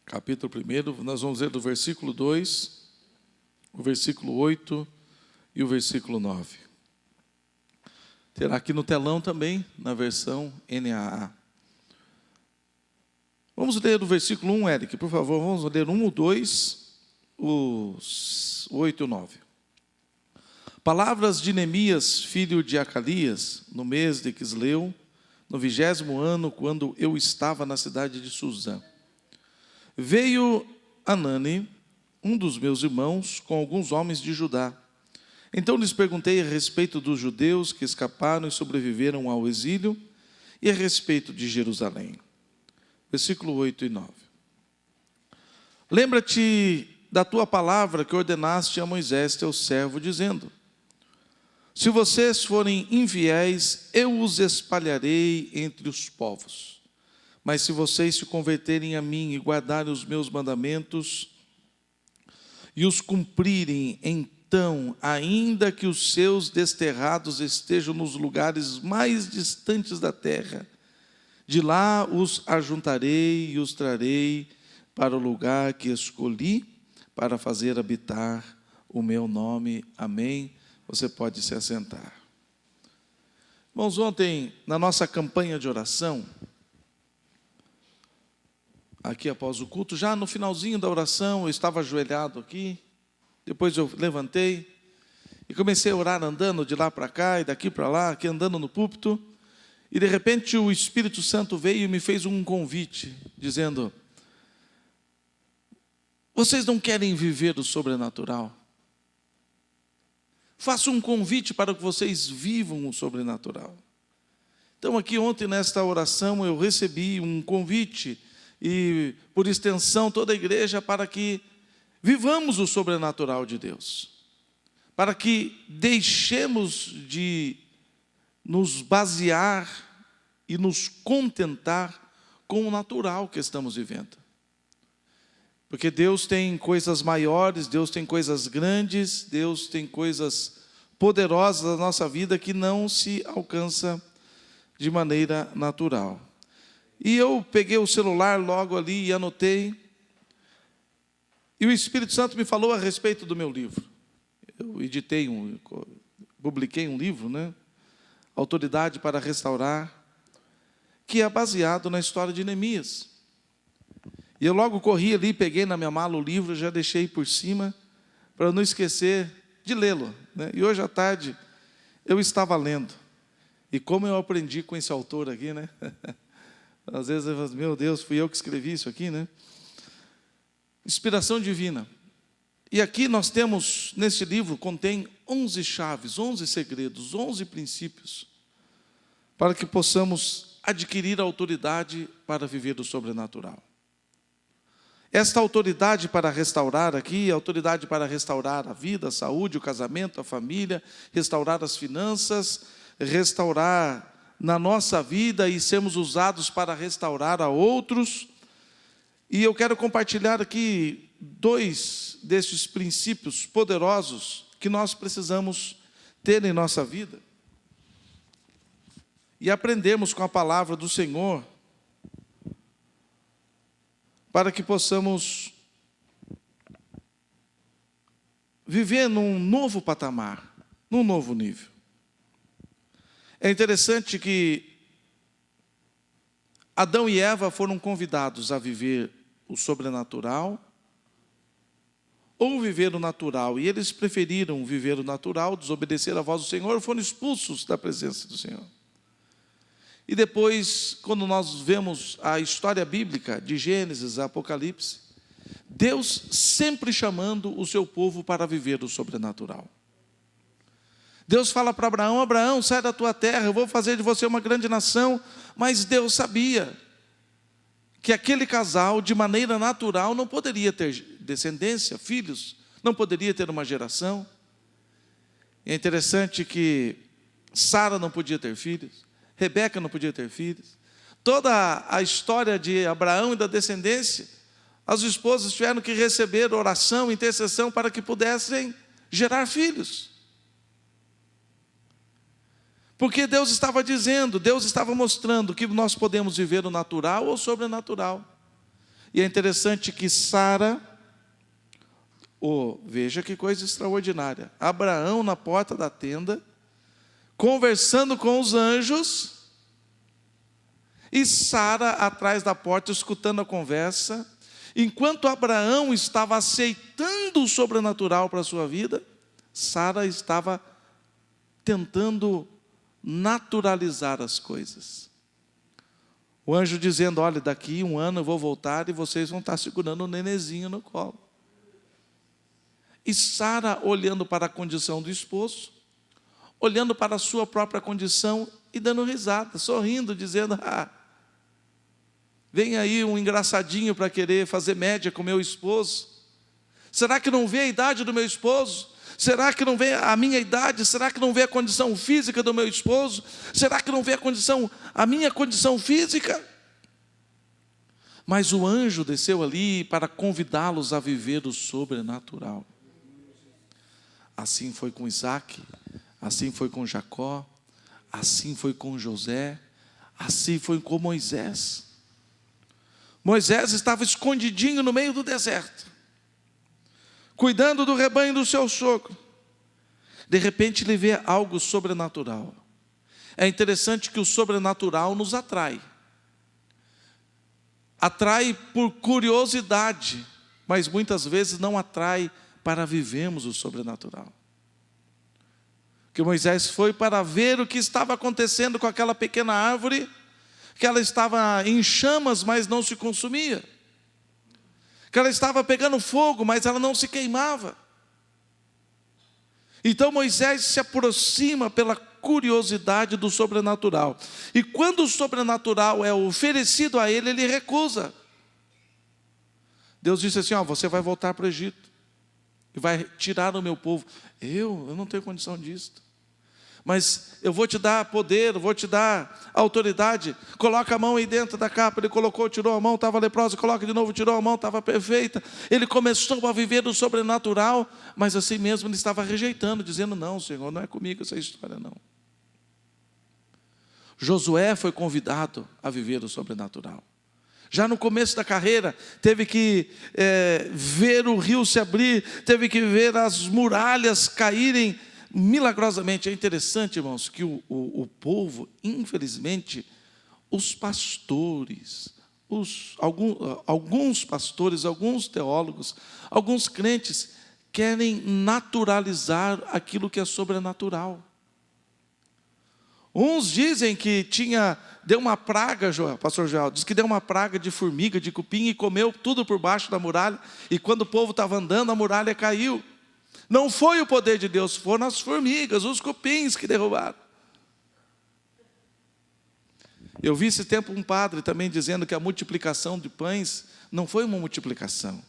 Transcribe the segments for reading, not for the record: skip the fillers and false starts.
capítulo 1, nós vamos ler do versículo 2, o versículo 8 e o versículo 9. Terá aqui no telão também, na versão NAA. Vamos ler o versículo 1, Eric, por favor, vamos ler 1, o 2, os 8 e o 9. Palavras de Neemias, filho de Acalias, no mês de Quisleu, no 20º ano, quando eu estava na cidade de Suzã. Veio Anani, um dos meus irmãos, com alguns homens de Judá. Então lhes perguntei a respeito dos judeus que escaparam e sobreviveram ao exílio e a respeito de Jerusalém. Versículo 8 e 9. Lembra-te da tua palavra que ordenaste a Moisés, teu servo, dizendo: se vocês forem infiéis, eu os espalharei entre os povos. Mas se vocês se converterem a mim e guardarem os meus mandamentos e os cumprirem, então, ainda que os seus desterrados estejam nos lugares mais distantes da terra, de lá os ajuntarei e os trarei para o lugar que escolhi para fazer habitar o meu nome. Amém. Você pode se assentar. Irmãos, ontem, na nossa campanha de oração, aqui após o culto, já no finalzinho da oração, eu estava ajoelhado aqui, depois eu levantei e comecei a orar andando de lá para cá e daqui para lá, aqui andando no púlpito, e de repente o Espírito Santo veio e me fez um convite, dizendo: vocês não querem viver o sobrenatural? Faço um convite para que vocês vivam o sobrenatural. Então aqui ontem nesta oração eu recebi um convite, e por extensão toda a igreja, para que vivamos o sobrenatural de Deus, para que deixemos de nos basear e nos contentar com o natural que estamos vivendo. Porque Deus tem coisas maiores, Deus tem coisas grandes, Deus tem coisas poderosas na nossa vida que não se alcança de maneira natural. E eu peguei o celular logo ali e anotei, e o Espírito Santo me falou a respeito do meu livro. Eu publiquei um livro, né? Autoridade para Restaurar, que é baseado na história de Neemias. E eu logo corri ali, peguei na minha mala o livro, já deixei por cima, para não esquecer de lê-lo, né? E hoje à tarde eu estava lendo, e como eu aprendi com esse autor aqui, né? Às vezes eu falo, meu Deus, fui eu que escrevi isso aqui, né? Inspiração divina. E aqui nós temos, nesse livro, contém 11 chaves, 11 segredos, 11 princípios, para que possamos adquirir a autoridade para viver o sobrenatural. Esta autoridade para restaurar aqui, a autoridade para restaurar a vida, a saúde, o casamento, a família, restaurar as finanças, restaurar na nossa vida e sermos usados para restaurar a outros. E eu quero compartilhar aqui 2 destes princípios poderosos que nós precisamos ter em nossa vida e aprendermos com a palavra do Senhor, para que possamos viver num novo patamar, num novo nível. É interessante que Adão e Eva foram convidados a viver o sobrenatural ou viver o natural, e eles preferiram viver o natural, desobedecer a voz do Senhor, foram expulsos da presença do Senhor. E depois, quando nós vemos a história bíblica de Gênesis, Apocalipse, Deus sempre chamando o seu povo para viver o sobrenatural. Deus fala para Abraão: Abraão, sai da tua terra, eu vou fazer de você uma grande nação. Mas Deus sabia que aquele casal, de maneira natural, não poderia ter descendência, filhos, não poderia ter uma geração. É interessante que Sara não podia ter filhos, Rebeca não podia ter filhos. Toda a história de Abraão e da descendência, as esposas tiveram que receber oração, intercessão, para que pudessem gerar filhos. Porque Deus estava dizendo, Deus estava mostrando que nós podemos viver o natural ou o sobrenatural. E é interessante que Sara, veja que coisa extraordinária, Abraão na porta da tenda, conversando com os anjos, e Sara atrás da porta, escutando a conversa. Enquanto Abraão estava aceitando o sobrenatural para a sua vida, Sara estava tentando naturalizar as coisas. O anjo dizendo: olha, daqui 1 ano eu vou voltar e vocês vão estar segurando um nenenzinho no colo. E Sara olhando para a condição do esposo, olhando para a sua própria condição e dando risada, sorrindo, dizendo: vem aí um engraçadinho para querer fazer média com meu esposo. Será que não vê a idade do meu esposo? Será que não vê a minha idade? Será que não vê a condição física do meu esposo? Será que não vê a minha condição física? Mas o anjo desceu ali para convidá-los a viver o sobrenatural. Assim foi com Isaac, assim foi com Jacó, assim foi com José, assim foi com Moisés. Moisés estava escondidinho no meio do deserto, cuidando do rebanho do seu sogro. De repente ele vê algo sobrenatural. É interessante que o sobrenatural nos atrai. Atrai por curiosidade, mas muitas vezes não atrai para vivermos o sobrenatural. Que Moisés foi para ver o que estava acontecendo com aquela pequena árvore, que ela estava em chamas, mas não se consumia. Que ela estava pegando fogo, mas ela não se queimava. Então Moisés se aproxima pela curiosidade do sobrenatural. E quando o sobrenatural é oferecido a ele, ele recusa. Deus disse assim: você vai voltar para o Egito e vai tirar o meu povo. Eu não tenho condição disso. Mas eu vou te dar poder, eu vou te dar autoridade. Coloca a mão aí dentro da capa. Ele colocou, tirou a mão, estava leprosa. Coloca de novo, tirou a mão, estava perfeita. Ele começou a viver do sobrenatural, mas assim mesmo ele estava rejeitando, dizendo: não, Senhor, não é comigo essa história, não. Josué foi convidado a viver o sobrenatural. Já no começo da carreira, teve que ver o rio se abrir, teve que ver as muralhas caírem milagrosamente. É interessante, irmãos, que o povo, infelizmente, os pastores, alguns pastores, alguns teólogos, alguns crentes, querem naturalizar aquilo que é sobrenatural. Uns dizem que deu uma praga, pastor Joel, diz que deu uma praga de formiga, de cupim, e comeu tudo por baixo da muralha, e quando o povo estava andando, a muralha caiu. Não foi o poder de Deus, foram as formigas, os cupins que derrubaram. Eu vi esse tempo um padre também dizendo que a multiplicação de pães não foi uma multiplicação.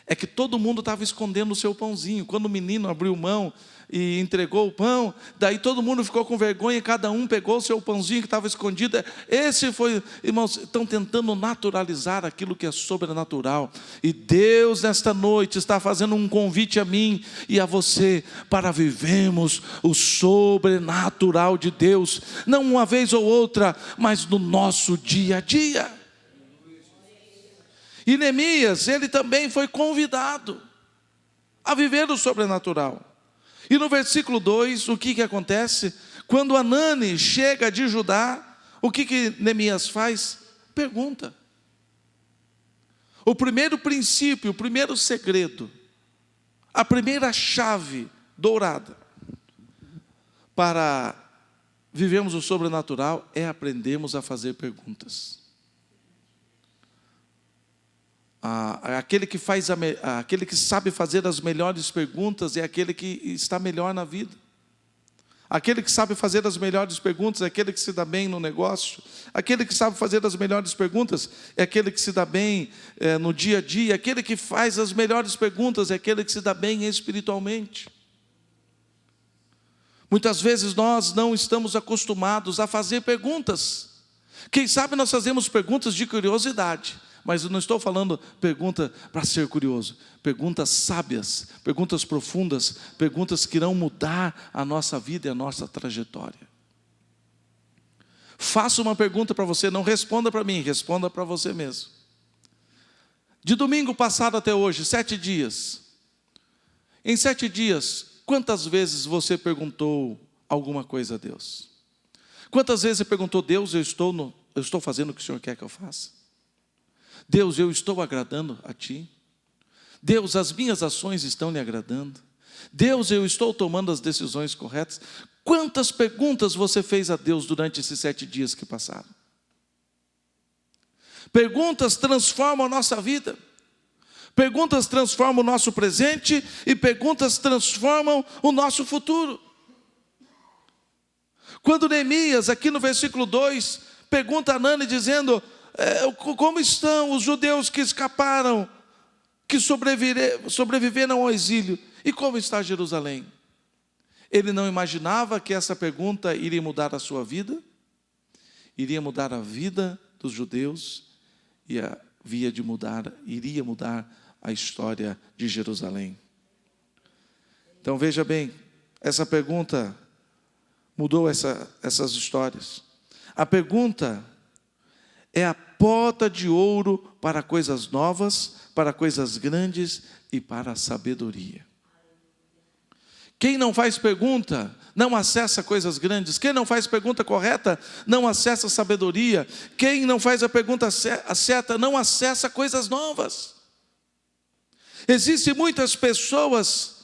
É que todo mundo estava escondendo o seu pãozinho. Quando o menino abriu mão e entregou o pão, daí todo mundo ficou com vergonha, cada um pegou o seu pãozinho que estava escondido. Esse foi, irmãos, estão tentando naturalizar aquilo que é sobrenatural. E Deus nesta noite está fazendo um convite a mim e a você para vivermos o sobrenatural de Deus, não uma vez ou outra, mas no nosso dia a dia. E Neemias, ele também foi convidado a viver o sobrenatural. E no versículo 2, o que acontece? Quando Anani chega de Judá, o que Neemias faz? Pergunta. O primeiro princípio, o primeiro segredo, a primeira chave dourada para vivermos o sobrenatural é aprendermos a fazer perguntas. Aquele que sabe fazer as melhores perguntas é aquele que está melhor na vida. Aquele que sabe fazer as melhores perguntas é aquele que se dá bem no negócio. Aquele que sabe fazer as melhores perguntas é aquele que se dá bem no dia a dia. Aquele que faz as melhores perguntas é aquele que se dá bem espiritualmente. Muitas vezes nós não estamos acostumados a fazer perguntas. Quem sabe nós fazemos perguntas de curiosidade. Mas eu não estou falando pergunta para ser curioso. Perguntas sábias, perguntas profundas, perguntas que irão mudar a nossa vida e a nossa trajetória. Faço uma pergunta para você, não responda para mim, responda para você mesmo. De domingo passado até hoje, 7 dias. Em 7 dias, quantas vezes você perguntou alguma coisa a Deus? Quantas vezes você perguntou: Deus, eu estou fazendo o que o Senhor quer que eu faça? Deus, eu estou agradando a Ti? Deus, as minhas ações estão lhe agradando? Deus, eu estou tomando as decisões corretas? Quantas perguntas você fez a Deus durante esses 7 dias que passaram? Perguntas transformam a nossa vida. Perguntas transformam o nosso presente e perguntas transformam o nosso futuro. Quando Neemias, aqui no versículo 2, pergunta a Anani dizendo: como estão os judeus que escaparam, que sobreviveram ao exílio, e como está Jerusalém? Ele não imaginava que essa pergunta iria mudar a sua vida, iria mudar a vida dos judeus, e iria mudar a história de Jerusalém. Então veja bem, essa pergunta mudou essas histórias. A pergunta é a porta de ouro para coisas novas, para coisas grandes e para a sabedoria. Quem não faz pergunta, não acessa coisas grandes. Quem não faz pergunta correta, não acessa sabedoria. Quem não faz a pergunta certa, não acessa coisas novas. Existem muitas pessoas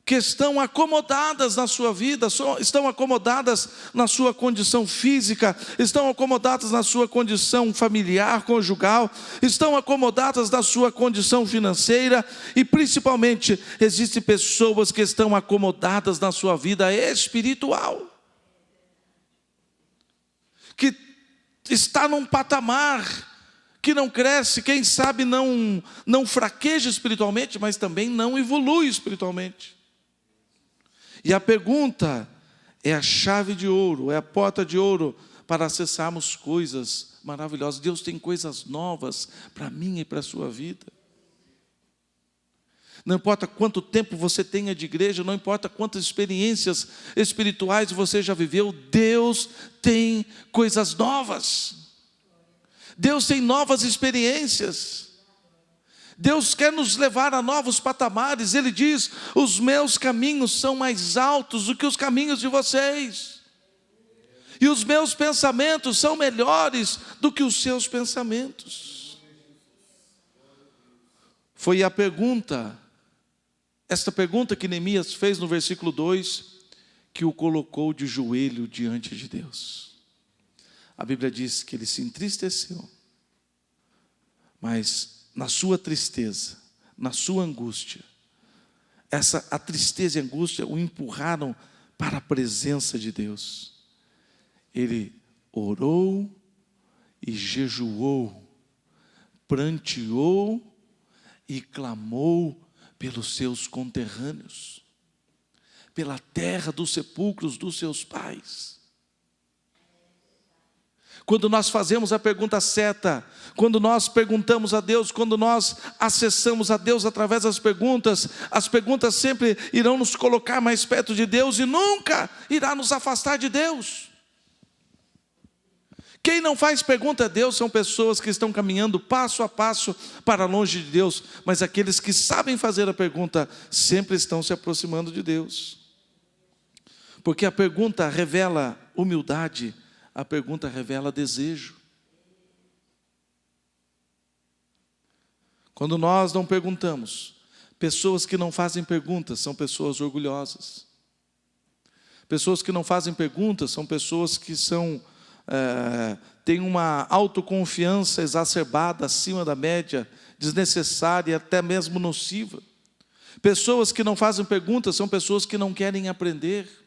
que estão acomodadas na sua vida, estão acomodadas na sua condição física, estão acomodadas na sua condição familiar, conjugal, estão acomodadas na sua condição financeira e principalmente existem pessoas que estão acomodadas na sua vida espiritual, que está num patamar que não cresce, quem sabe não fraqueja espiritualmente, mas também não evolui espiritualmente. E a pergunta é a chave de ouro, é a porta de ouro para acessarmos coisas maravilhosas. Deus tem coisas novas para mim e para a sua vida. Não importa quanto tempo você tenha de igreja, não importa quantas experiências espirituais você já viveu, Deus tem coisas novas. Deus tem novas experiências. Deus quer nos levar a novos patamares. Ele diz: os meus caminhos são mais altos do que os caminhos de vocês, e os meus pensamentos são melhores do que os seus pensamentos. Foi a pergunta, esta pergunta que Neemias fez no versículo 2, que o colocou de joelho diante de Deus. A Bíblia diz que ele se entristeceu, mas na sua tristeza, na sua angústia, a tristeza e a angústia o empurraram para a presença de Deus. Ele orou e jejuou, pranteou e clamou pelos seus conterrâneos, pela terra dos sepulcros dos seus pais. Quando nós fazemos a pergunta certa, quando nós perguntamos a Deus, quando nós acessamos a Deus através das perguntas, as perguntas sempre irão nos colocar mais perto de Deus e nunca irá nos afastar de Deus. Quem não faz pergunta a Deus são pessoas que estão caminhando passo a passo para longe de Deus, mas aqueles que sabem fazer a pergunta sempre estão se aproximando de Deus. Porque a pergunta revela humildade, a pergunta revela desejo. Quando nós não perguntamos, pessoas que não fazem perguntas são pessoas orgulhosas. Pessoas que não fazem perguntas são pessoas que têm uma autoconfiança exacerbada, acima da média, desnecessária e até mesmo nociva. Pessoas que não fazem perguntas são pessoas que não querem aprender.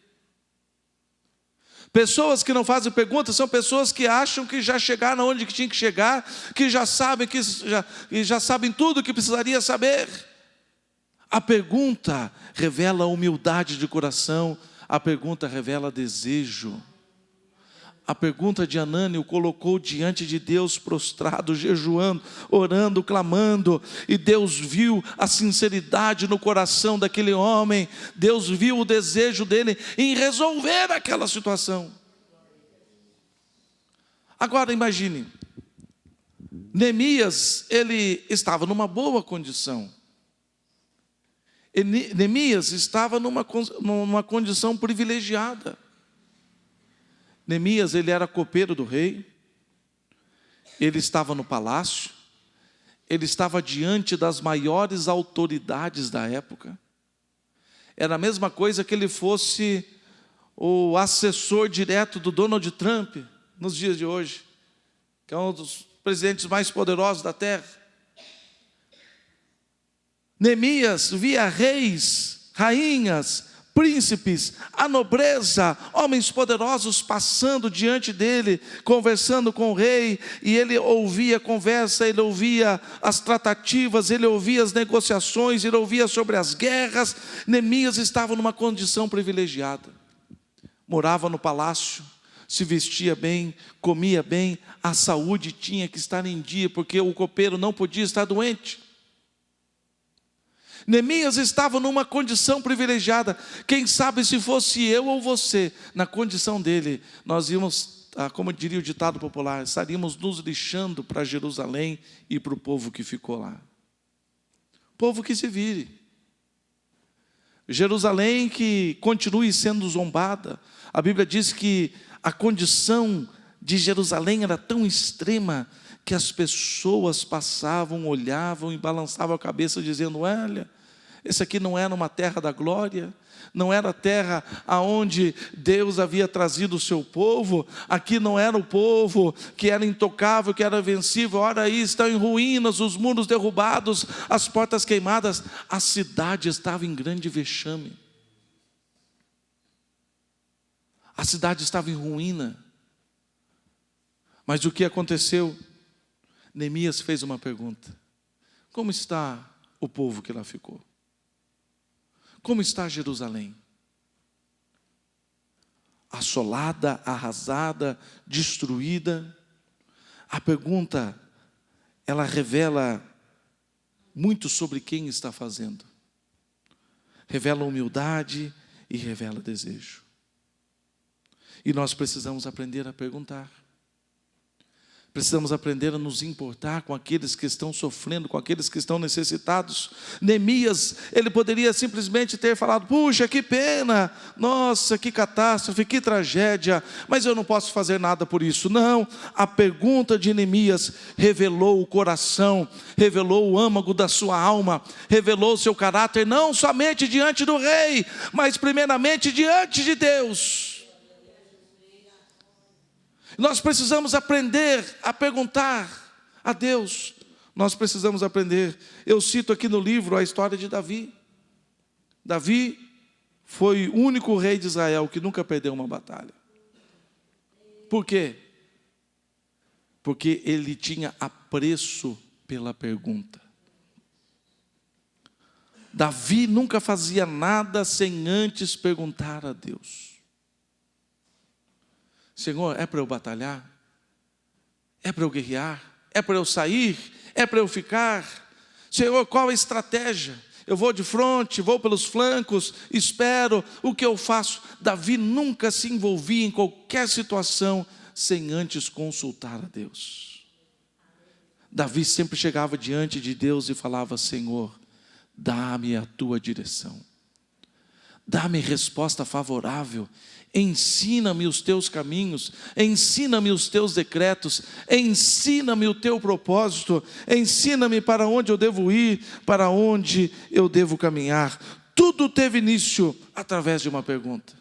Pessoas que não fazem perguntas são pessoas que acham que já chegaram onde tinham que chegar, que já sabem tudo o que precisaria saber. A pergunta revela humildade de coração, a pergunta revela desejo. A pergunta de Anani o colocou diante de Deus prostrado, jejuando, orando, clamando, e Deus viu a sinceridade no coração daquele homem, Deus viu o desejo dele em resolver aquela situação. Agora imagine, Neemias, ele estava numa boa condição. Neemias estava numa condição privilegiada. Neemias, ele era copeiro do rei, ele estava no palácio, ele estava diante das maiores autoridades da época. Era a mesma coisa que ele fosse o assessor direto do Donald Trump nos dias de hoje, que é um dos presidentes mais poderosos da terra. Neemias via reis, rainhas, príncipes, a nobreza, homens poderosos passando diante dele, conversando com o rei, e ele ouvia a conversa, ele ouvia as tratativas, ele ouvia as negociações, ele ouvia sobre as guerras. Neemias estava numa condição privilegiada, morava no palácio, se vestia bem, comia bem, a saúde tinha que estar em dia, porque o copeiro não podia estar doente. Neemias estava numa condição privilegiada. Quem sabe se fosse eu ou você, na condição dele, nós íamos, como diria o ditado popular, estaríamos nos lixando para Jerusalém e para o povo que ficou lá. Povo que se vire. Jerusalém que continue sendo zombada. A Bíblia diz que a condição de Jerusalém era tão extrema que as pessoas passavam, olhavam e balançavam a cabeça dizendo: olha, esse aqui não era uma terra da glória, não era a terra aonde Deus havia trazido o seu povo, aqui não era o povo que era intocável, que era vencível. Ora, aí estão em ruínas, os muros derrubados, as portas queimadas, a cidade estava em grande vexame, a cidade estava em ruína. Mas o que aconteceu? Neemias fez uma pergunta: como está o povo que lá ficou? Como está Jerusalém? Assolada, arrasada, destruída. A pergunta, ela revela muito sobre quem está fazendo. Revela humildade e revela desejo. E nós precisamos aprender a perguntar. Precisamos aprender a nos importar com aqueles que estão sofrendo, com aqueles que estão necessitados. Neemias, ele poderia simplesmente ter falado: puxa, que pena, nossa, que catástrofe, que tragédia, mas eu não posso fazer nada por isso. Não, a pergunta de Neemias revelou o coração, revelou o âmago da sua alma, revelou o seu caráter, não somente diante do rei, mas primeiramente diante de Deus. Nós precisamos aprender a perguntar a Deus. Nós precisamos aprender. Eu cito aqui no livro a história de Davi. Davi foi o único rei de Israel que nunca perdeu uma batalha. Por quê? Porque ele tinha apreço pela pergunta. Davi nunca fazia nada sem antes perguntar a Deus: Senhor, é para eu batalhar? É para eu guerrear? É para eu sair? É para eu ficar? Senhor, qual a estratégia? Eu vou de frente, vou pelos flancos, espero, o que eu faço? Davi nunca se envolvia em qualquer situação sem antes consultar a Deus. Davi sempre chegava diante de Deus e falava: Senhor, dá-me a tua direção, dá-me resposta favorável, ensina-me os teus caminhos, ensina-me os teus decretos, ensina-me o teu propósito, ensina-me para onde eu devo ir, para onde eu devo caminhar. Tudo teve início através de uma pergunta.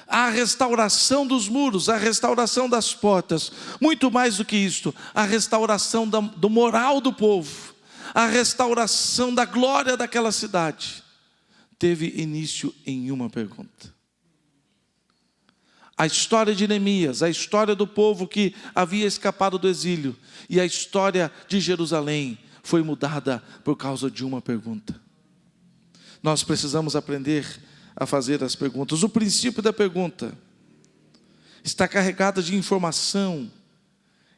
A restauração dos muros, a restauração das portas, muito mais do que isto, a restauração do moral do povo, a restauração da glória daquela cidade, teve início em uma pergunta. A história de Neemias, a história do povo que havia escapado do exílio, e a história de Jerusalém foi mudada por causa de uma pergunta. Nós precisamos aprender a fazer as perguntas. O princípio da pergunta está carregado de informação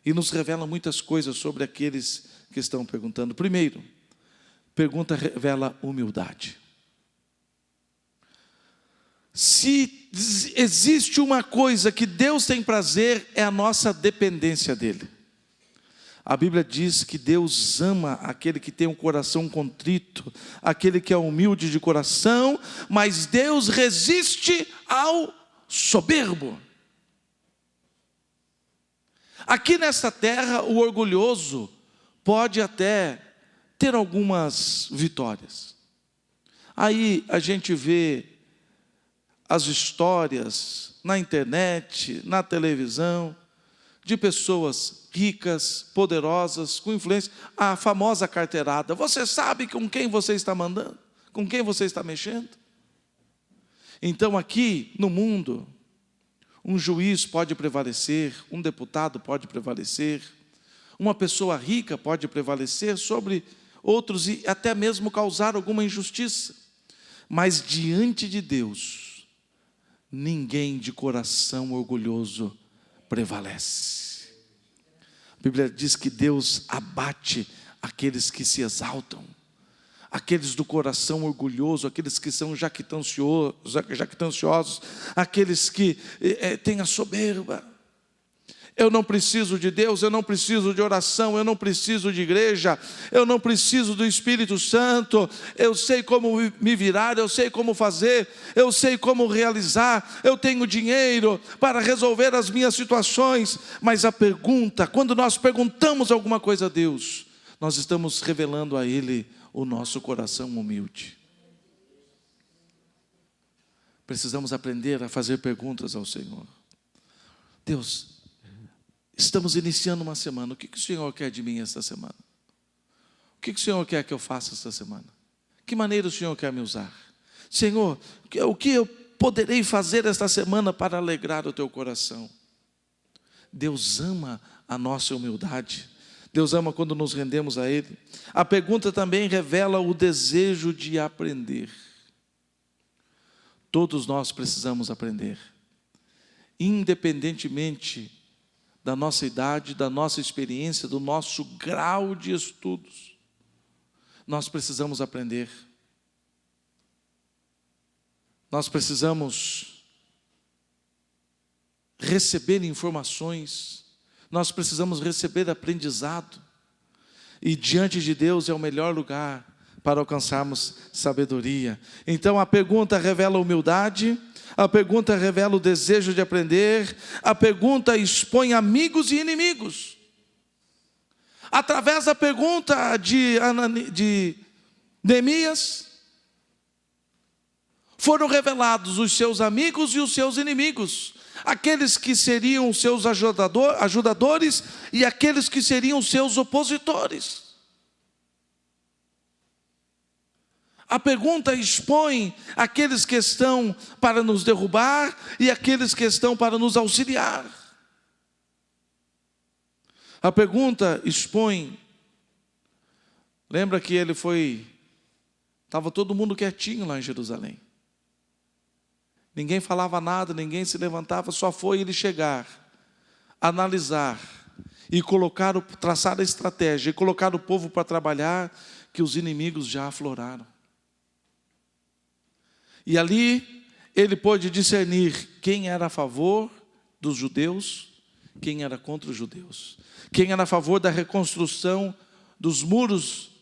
e nos revela muitas coisas sobre aqueles que estão perguntando. Primeiro, pergunta revela humildade. Se existe uma coisa que Deus tem prazer, é a nossa dependência dEle. A Bíblia diz que Deus ama aquele que tem um coração contrito, aquele que é humilde de coração, mas Deus resiste ao soberbo. Aqui nesta terra, o orgulhoso pode até ter algumas vitórias. Aí a gente vê as histórias na internet, na televisão, de pessoas ricas, poderosas, com influência, a famosa carteirada. Você sabe com quem você está mandando? Com quem você está mexendo? Então aqui no mundo, um juiz pode prevalecer, um deputado pode prevalecer, uma pessoa rica pode prevalecer sobre outros e até mesmo causar alguma injustiça. Mas diante de Deus, ninguém de coração orgulhoso prevalece. A Bíblia diz que Deus abate aqueles que se exaltam, aqueles do coração orgulhoso, aqueles que são jactanciosos, aqueles que têm a soberba. Eu não preciso de Deus, eu não preciso de oração, eu não preciso de igreja, eu não preciso do Espírito Santo, eu sei como me virar, eu sei como fazer, eu sei como realizar, eu tenho dinheiro para resolver as minhas situações. Mas a pergunta, quando nós perguntamos alguma coisa a Deus, nós estamos revelando a Ele o nosso coração humilde. Precisamos aprender a fazer perguntas ao Senhor. Deus, estamos iniciando uma semana. O que o Senhor quer de mim esta semana? O que o Senhor quer que eu faça esta semana? Que maneira o Senhor quer me usar? Senhor, o que eu poderei fazer esta semana para alegrar o teu coração? Deus ama a nossa humildade. Deus ama quando nos rendemos a Ele. A pergunta também revela o desejo de aprender. Todos nós precisamos aprender, independentemente da nossa idade, da nossa experiência, do nosso grau de estudos. Nós precisamos aprender. Nós precisamos receber informações, nós precisamos receber aprendizado. E diante de Deus é o melhor lugar para alcançarmos sabedoria. Então a pergunta revela humildade, a pergunta revela o desejo de aprender, a pergunta expõe amigos e inimigos. Através da pergunta de Neemias, foram revelados os seus amigos e os seus inimigos, aqueles que seriam os seus ajudadores e aqueles que seriam os seus opositores. A pergunta expõe aqueles que estão para nos derrubar e aqueles que estão para nos auxiliar. A pergunta expõe. Lembra que estava todo mundo quietinho lá em Jerusalém. Ninguém falava nada, ninguém se levantava, só foi ele chegar, analisar e traçar a estratégia e colocar o povo para trabalhar, que os inimigos já afloraram. E ali ele pôde discernir quem era a favor dos judeus, quem era contra os judeus, quem era a favor da reconstrução dos muros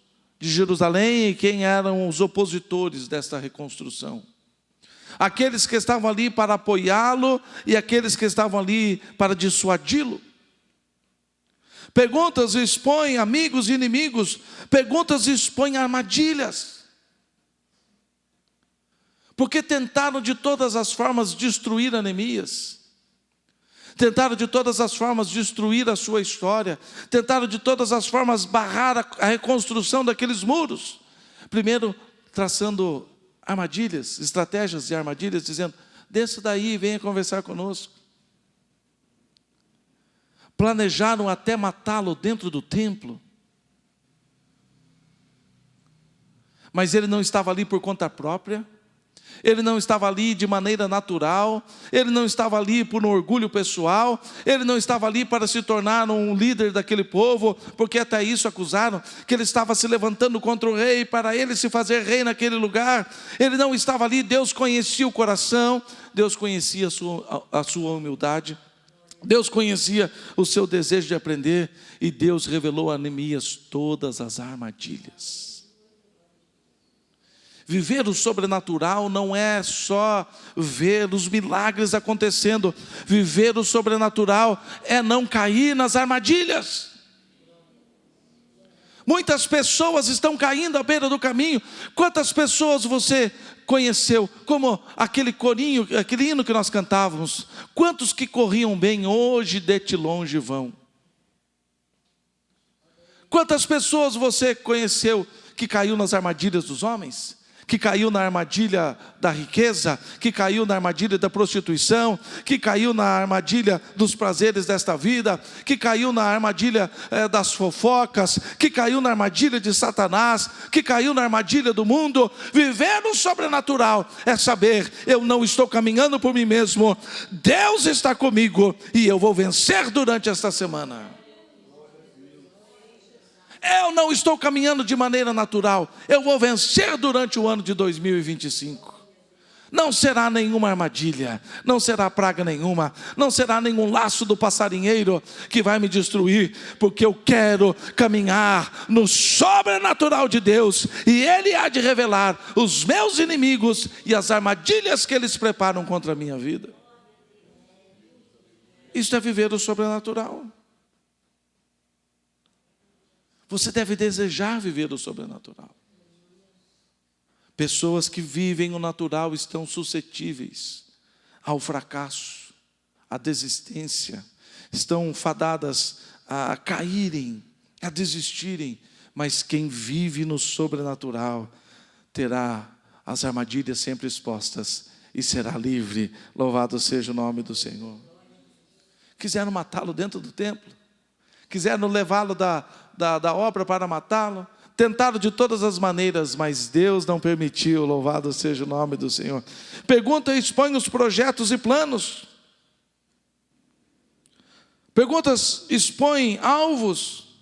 de Jerusalém e quem eram os opositores desta reconstrução. Aqueles que estavam ali para apoiá-lo e aqueles que estavam ali para dissuadi-lo. Perguntas expõem amigos e inimigos, perguntas expõem armadilhas. Porque tentaram de todas as formas destruir Neemias, tentaram de todas as formas destruir a sua história, tentaram de todas as formas barrar a reconstrução daqueles muros. Primeiro traçando armadilhas, estratégias de armadilhas, dizendo: desça daí e venha conversar conosco. Planejaram até matá-lo dentro do templo. Mas ele não estava ali por conta própria. Ele não estava ali de maneira natural, ele não estava ali por um orgulho pessoal, ele não estava ali para se tornar um líder daquele povo, porque até isso acusaram, que ele estava se levantando contra o rei, para ele se fazer rei naquele lugar. Ele não estava ali, Deus conhecia o coração, Deus conhecia a sua humildade, Deus conhecia o seu desejo de aprender e Deus revelou a Neemias todas as armadilhas. Viver o sobrenatural não é só ver os milagres acontecendo. Viver o sobrenatural é não cair nas armadilhas. Muitas pessoas estão caindo à beira do caminho. Quantas pessoas você conheceu? Como aquele corinho, aquele hino que nós cantávamos. Quantos que corriam bem, hoje de ti longe vão? Quantas pessoas você conheceu que caiu nas armadilhas dos homens? Que caiu na armadilha da riqueza, que caiu na armadilha da prostituição, que caiu na armadilha dos prazeres desta vida, que caiu na armadilha das fofocas, que caiu na armadilha de Satanás, que caiu na armadilha do mundo. Viver no sobrenatural é saber, eu não estou caminhando por mim mesmo, Deus está comigo e eu vou vencer durante esta semana. Eu não estou caminhando de maneira natural, eu vou vencer durante o ano de 2025. Não será nenhuma armadilha, não será praga nenhuma, não será nenhum laço do passarinheiro que vai me destruir, porque eu quero caminhar no sobrenatural de Deus, e Ele há de revelar os meus inimigos e as armadilhas que eles preparam contra a minha vida. Isso é viver o sobrenatural. Você deve desejar viver o sobrenatural. Pessoas que vivem o natural estão suscetíveis ao fracasso, à desistência, estão fadadas a caírem, a desistirem, mas quem vive no sobrenatural terá as armadilhas sempre expostas e será livre. Louvado seja o nome do Senhor. Quiseram matá-lo dentro do templo, quiseram levá-lo da obra para matá-lo, tentaram de todas as maneiras, mas Deus não permitiu. Louvado seja o nome do Senhor. Pergunta e expõe os projetos e planos. Perguntas expõem alvos.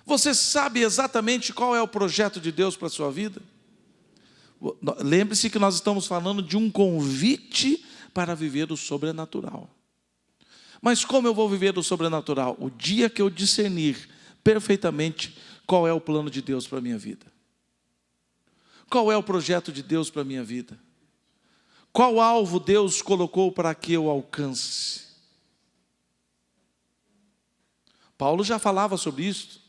Você sabe exatamente qual é o projeto de Deus para a sua vida? Lembre-se que nós estamos falando de um convite para viver o sobrenatural. Mas como eu vou viver o sobrenatural? O dia que eu discernir perfeitamente qual é o plano de Deus para a minha vida. Qual é o projeto de Deus para a minha vida? Qual alvo Deus colocou para que eu alcance? Paulo já falava sobre isso.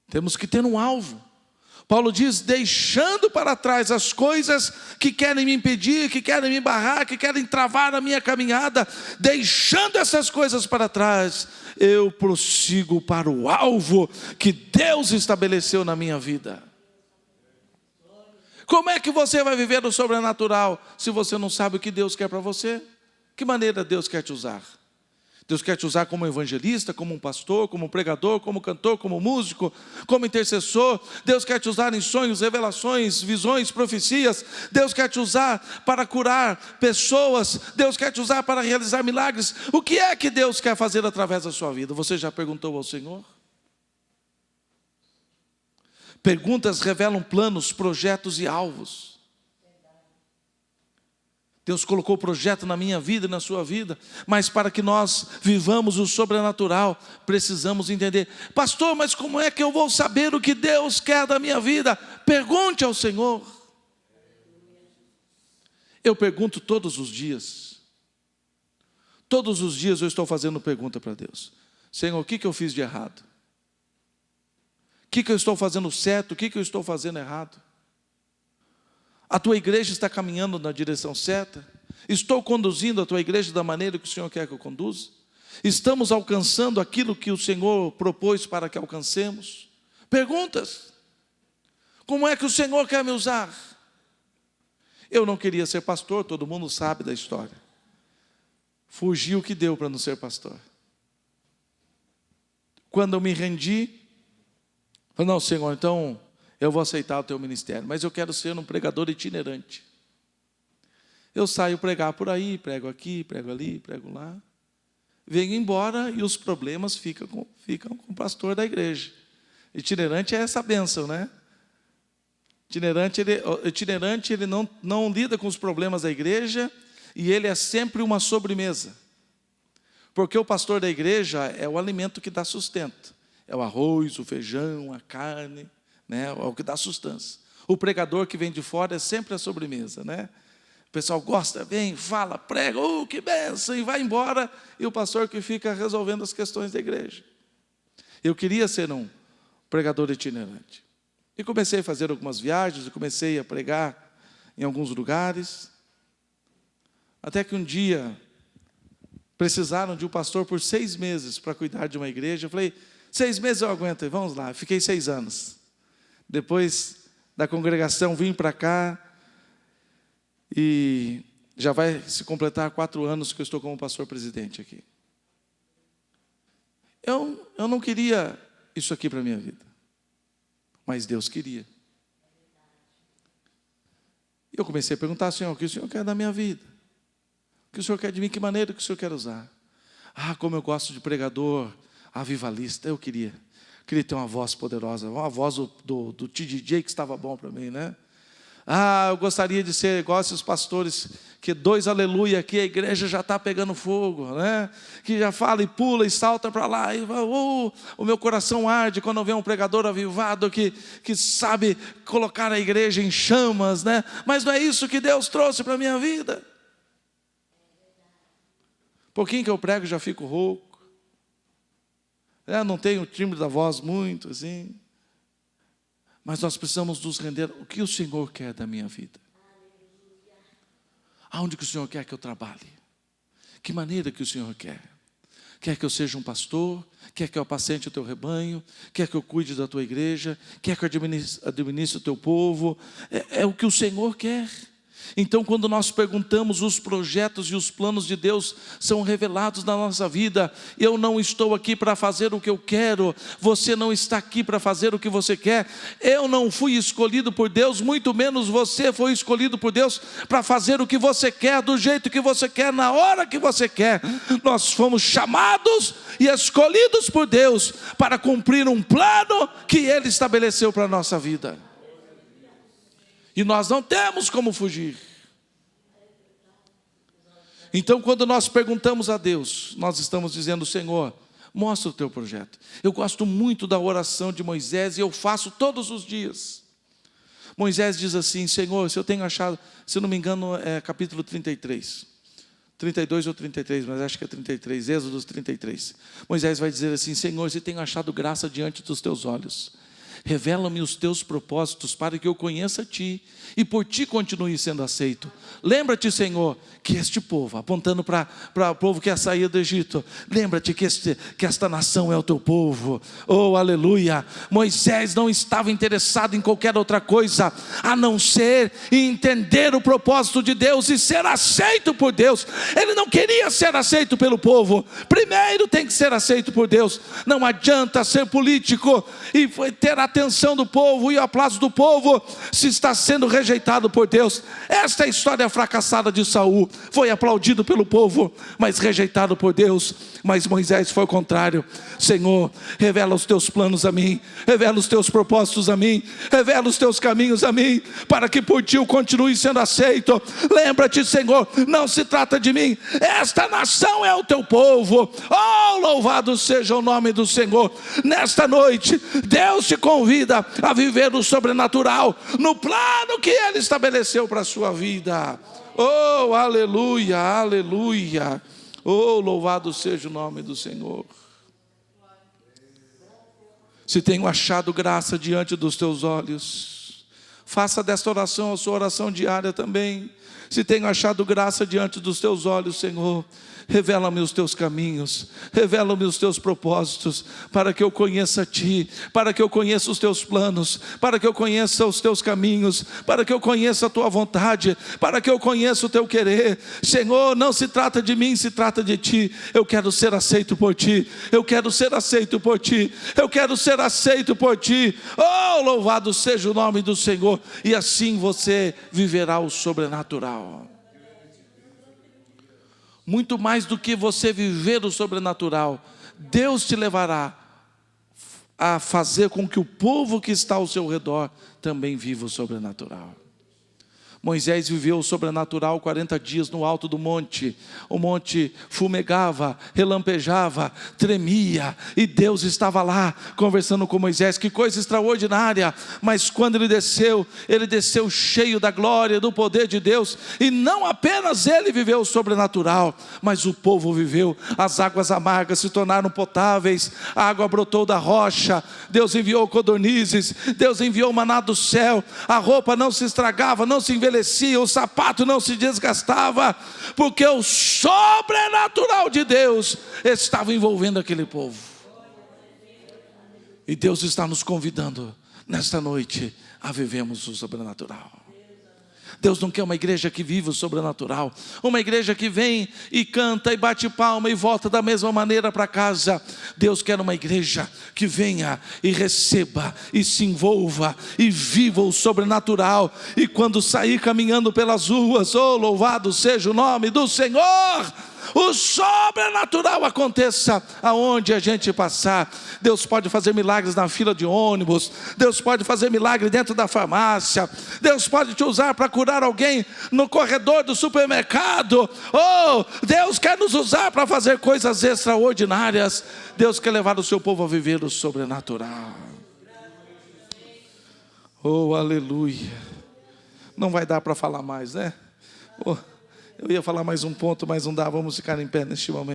Temos que ter um alvo. Paulo diz, deixando para trás as coisas que querem me impedir, que querem me barrar, que querem travar a minha caminhada, deixando essas coisas para trás, eu prossigo para o alvo que Deus estabeleceu na minha vida. Como é que você vai viver o sobrenatural se você não sabe o que Deus quer para você? Que maneira Deus quer te usar? Deus quer te usar como evangelista, como um pastor, como um pregador, como cantor, como músico, como intercessor. Deus quer te usar em sonhos, revelações, visões, profecias. Deus quer te usar para curar pessoas. Deus quer te usar para realizar milagres. O que é que Deus quer fazer através da sua vida? Você já perguntou ao Senhor? Perguntas revelam planos, projetos e alvos. Deus colocou projeto na minha vida e na sua vida, mas para que nós vivamos o sobrenatural, precisamos entender. Pastor, mas como é que eu vou saber o que Deus quer da minha vida? Pergunte ao Senhor. Eu pergunto todos os dias. Todos os dias eu estou fazendo pergunta para Deus. Senhor, o que eu fiz de errado? O que eu estou fazendo certo? O que eu estou fazendo errado? A tua igreja está caminhando na direção certa? Estou conduzindo a tua igreja da maneira que o Senhor quer que eu conduza? Estamos alcançando aquilo que o Senhor propôs para que alcancemos? Perguntas. Como é que o Senhor quer me usar? Eu não queria ser pastor, todo mundo sabe da história. Fugi o que deu para não ser pastor. Quando eu me rendi, falei, não, Senhor, então eu vou aceitar o teu ministério, mas eu quero ser um pregador itinerante. Eu saio pregar por aí, prego aqui, prego ali, prego lá. Venho embora e os problemas ficam com o pastor da igreja. Itinerante é essa bênção, né? Itinerante ele não lida com os problemas da igreja E ele é sempre uma sobremesa. Porque o pastor da igreja é o alimento que dá sustento. É o arroz, o feijão, a carne, né? É o que dá sustância. O pregador que vem de fora é sempre a sobremesa, né? O pessoal gosta, vem, fala, prega, que bênção, e vai embora. E o pastor que fica resolvendo as questões da igreja. Eu queria ser um pregador itinerante. E comecei a fazer algumas viagens, e comecei a pregar em alguns lugares. Até que um dia precisaram de um pastor por 6 meses para cuidar de uma igreja. Eu falei, 6 meses eu aguento, vamos lá. Fiquei 6 anos. Depois da congregação vim para cá e já vai se completar 4 anos que eu estou como pastor presidente aqui. Eu não queria isso aqui para a minha vida, mas Deus queria. E eu comecei a perguntar, Senhor, o que o Senhor quer da minha vida? O que o Senhor quer de mim? Que maneira que o Senhor quer usar? Como eu gosto de pregador avivalista. Eu queria ter uma voz poderosa, uma voz do TDJ que estava bom para mim, né? Eu gostaria de ser igual esses pastores, que 2 aleluia aqui, a igreja já está pegando fogo, né? Que já fala e pula e salta para lá, e o meu coração arde quando vê um pregador avivado que sabe colocar a igreja em chamas, né? Mas não é isso que Deus trouxe para a minha vida. Pouquinho que eu prego já fico rouco. Não tenho o timbre da voz muito assim. Mas nós precisamos nos render. O que o Senhor quer da minha vida? Aonde que o Senhor quer que eu trabalhe? Que maneira que o Senhor quer? Quer que eu seja um pastor? Quer que eu apacente o teu rebanho? Quer que eu cuide da tua igreja? Quer que eu administre o teu povo? É o que o Senhor quer. Então, quando nós perguntamos, os projetos e os planos de Deus são revelados na nossa vida. Eu não estou aqui para fazer o que eu quero, você não está aqui para fazer o que você quer. Eu não fui escolhido por Deus, muito menos você foi escolhido por Deus para fazer o que você quer, do jeito que você quer, na hora que você quer. Nós fomos chamados e escolhidos por Deus para cumprir um plano que Ele estabeleceu para a nossa vida. E nós não temos como fugir. Então, quando nós perguntamos a Deus, nós estamos dizendo, Senhor, mostra o teu projeto. Eu gosto muito da oração de Moisés e eu faço todos os dias. Moisés diz assim, Senhor, se eu tenho achado, se eu não me engano, é capítulo 33. 32 ou 33, mas acho que é 33, Êxodo 33. Moisés vai dizer assim, Senhor, se tenho achado graça diante dos teus olhos, revela-me os teus propósitos para que eu conheça a ti e por ti continue sendo aceito. Lembra-te, Senhor, que este povo, apontando para o povo que ia sair do Egito, lembra-te que esta nação é o teu povo. Oh, aleluia. Moisés não estava interessado em qualquer outra coisa a não ser entender o propósito de Deus e ser aceito por Deus. Ele não queria ser aceito pelo povo. Primeiro tem que ser aceito por Deus. Não adianta ser político e ter a atenção do povo e o aplauso do povo se está sendo rejeitado por Deus. Esta é a história fracassada de Saul. Foi aplaudido pelo povo, mas rejeitado por Deus. Mas Moisés foi o contrário. Senhor, revela os teus planos a mim, revela os teus propósitos a mim, revela os teus caminhos a mim, para que por ti eu continue sendo aceito. Lembra-te, Senhor, não se trata de mim, esta nação é o teu povo. Oh, louvado seja o nome do Senhor. Nesta noite, Deus te convida a viver o sobrenatural no plano que Ele estabeleceu para a sua vida. Oh, aleluia, aleluia. Oh, louvado seja o nome do Senhor. Se tenho achado graça diante dos teus olhos, faça desta oração a sua oração diária também. Se tenho achado graça diante dos teus olhos, Senhor, revela-me os teus caminhos, revela-me os teus propósitos, para que eu conheça a ti, para que eu conheça os teus planos, para que eu conheça os teus caminhos, para que eu conheça a tua vontade, para que eu conheça o teu querer. Senhor, não se trata de mim, se trata de ti. Eu quero ser aceito por ti, eu quero ser aceito por ti, eu quero ser aceito por ti. Oh, louvado seja o nome do Senhor. E assim você viverá o sobrenatural. Muito mais do que você viver o sobrenatural, Deus te levará a fazer com que o povo que está ao seu redor também viva o sobrenatural. Moisés viveu o sobrenatural 40 dias no alto do monte. O monte fumegava, relampejava, tremia, e Deus estava lá conversando com Moisés. Que coisa extraordinária! Mas quando ele desceu cheio da glória, do poder de Deus. E não apenas ele viveu o sobrenatural, mas o povo viveu. As águas amargas se tornaram potáveis, a água brotou da rocha, Deus enviou codornizes, Deus enviou maná do céu, a roupa não se estragava, não se envelhecia, o sapato não se desgastava, porque o sobrenatural de Deus estava envolvendo aquele povo. E Deus está nos convidando nesta noite a vivermos o sobrenatural. Deus não quer uma igreja que vive o sobrenatural, uma igreja que vem e canta e bate palma e volta da mesma maneira para casa. Deus quer uma igreja que venha e receba e se envolva e viva o sobrenatural. E quando sair caminhando pelas ruas, oh, louvado seja o nome do Senhor, o sobrenatural aconteça aonde a gente passar. Deus pode fazer milagres na fila de ônibus, Deus pode fazer milagre dentro da farmácia, Deus pode te usar para curar alguém no corredor do supermercado. Oh, Deus quer nos usar para fazer coisas extraordinárias. Deus quer levar o seu povo a viver o sobrenatural. Oh, aleluia. Não vai dar para falar mais, né? Oh, eu ia falar mais um ponto, mas não dá. Vamos ficar em pé neste momento.